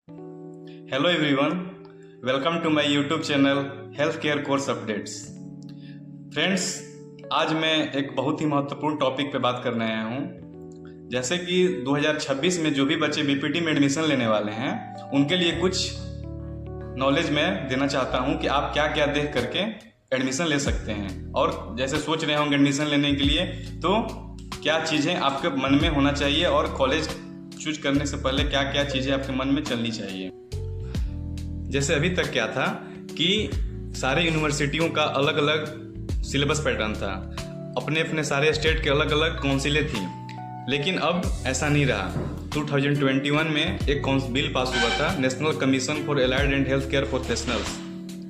Hello everyone, welcome to my YouTube channel health care course updates. Friends, आज मैं एक बहुत ही महत्वपूर्ण टॉपिक पे बात करने आया हूँ। जैसे कि 2026 में जो भी बच्चे बीपीटी में एडमिशन लेने वाले हैं उनके लिए कुछ नॉलेज मैं देना चाहता हूँ कि आप क्या क्या देख करके एडमिशन ले सकते हैं। और जैसे सोच रहे होंगे एडमिशन लेने के लिए तो क्या चीज़ें आपके मन में होना चाहिए और कॉलेज चूज करने से पहले क्या क्या चीज़ें आपके मन में चलनी चाहिए। जैसे अभी तक क्या था कि सारे यूनिवर्सिटियों का अलग अलग सिलेबस पैटर्न था, अपने अपने सारे स्टेट के अलग अलग काउंसिलें थी। लेकिन अब ऐसा नहीं रहा। 2021 में एक बिल पास हुआ था, national commission for allied and health care professionals,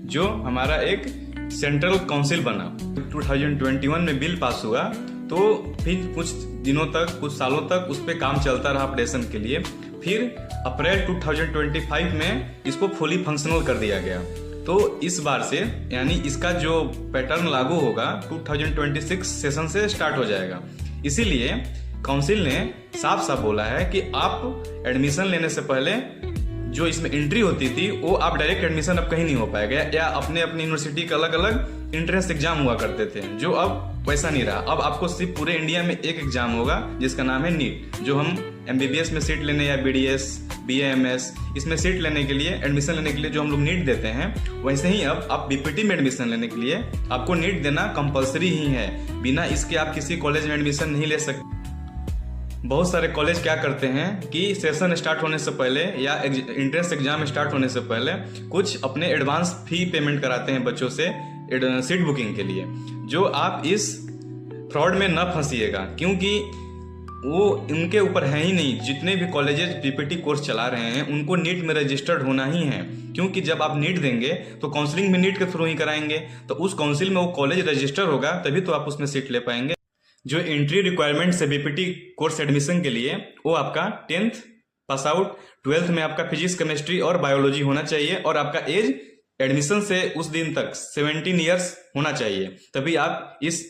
जो हमारा एक सेंट्रल काउंसिल बना। 2021 में बिल पास हुआ तो फिर कुछ दिनों तक, कुछ सालों तक उस पर काम चलता रहा ऑपरेशन के लिए। फिर अप्रैल 2025 में इसको फुली फंक्शनल कर दिया गया। तो इस बार से यानी इसका जो पैटर्न लागू होगा 2026 सेशन से स्टार्ट हो जाएगा। इसीलिए काउंसिल ने साफ साफ बोला है कि आप एडमिशन लेने से पहले जो इसमें एंट्री होती थी वो आप डायरेक्ट एडमिशन अब कहीं नहीं हो पाएगा, या अपने अपनी यूनिवर्सिटी का अलग अलग एंट्रेंस एग्जाम हुआ करते थे, जो अब वैसा नहीं रहा। अब आपको सिर्फ पूरे इंडिया में एक एग्जाम होगा जिसका नाम है नीट, जो हम एमबीबीएस में सीट लेने या बीडीएस, बीएएमएस इसमें सीट लेने के लिए, एडमिशन लेने के लिए जो हम लोग नीट देते हैं, वैसे ही अब आप बीपीटी में एडमिशन लेने के लिए आपको नीट देना कंपलसरी ही है। बिना इसके आप किसी कॉलेज में एडमिशन नहीं ले सकते। बहुत सारे कॉलेज क्या करते हैं कि सेशन स्टार्ट होने से पहले या एंट्रेंस एग्जाम स्टार्ट होने से पहले कुछ अपने एडवांस फी पेमेंट कराते हैं बच्चों से सीट बुकिंग के लिए, जो आप इस फ्रॉड में न फंसिएगा, क्योंकि वो उनके ऊपर है ही नहीं। जितने भी कॉलेजेस बीपीटी कोर्स चला रहे हैं उनको नीट में रजिस्टर्ड होना ही है, क्योंकि जब आप नीट देंगे तो काउंसलिंग भी नीट के थ्रू ही कराएंगे। तो उस काउंसिल में वो कॉलेज रजिस्टर होगा, तभी तो आप उसमें सीट ले पाएंगे। जो एंट्री रिक्वायरमेंट्स है बीपीटी कोर्स एडमिशन के लिए, वो आपका 10th पास आउट, 12th में आपका फिजिक्स, केमिस्ट्री और बायोलॉजी होना चाहिए, और आपका एज एडमिशन से उस दिन तक 17 ईयर्स होना चाहिए, तभी आप इस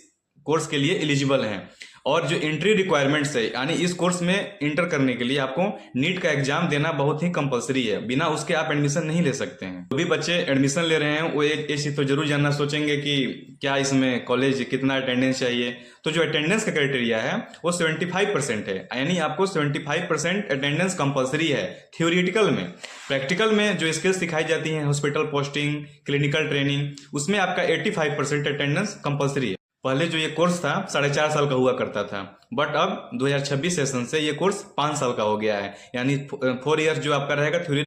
कोर्स के लिए एलिजिबल हैं। और जो एंट्री रिक्वायरमेंट्स है, यानी इस कोर्स में इंटर करने के लिए आपको नीट का एग्जाम देना बहुत ही कंपलसरी है, बिना उसके आप एडमिशन नहीं ले सकते हैं। जो भी बच्चे एडमिशन ले रहे हैं वो एक चीज तो जरूर जानना सोचेंगे कि क्या इसमें कॉलेज कितना अटेंडेंस चाहिए। तो जो अटेंडेंस का क्राइटेरिया है वो 75% है, यानी आपको 75% अटेंडेंस कंपलसरी है थियोरिटिकल में। प्रैक्टिकल में जो स्किल्स सिखाई जाती हैं, हॉस्पिटल पोस्टिंग, क्लिनिकल ट्रेनिंग, उसमें आपका 85% अटेंडेंस कंपलसरी है। पहले जो ये कोर्स था 4.5 साल का हुआ करता था, बट अब 2026 सेशन से ये कोर्स 5 साल का हो गया है, यानी 4 ईयर जो आपका रहेगा थ्योरी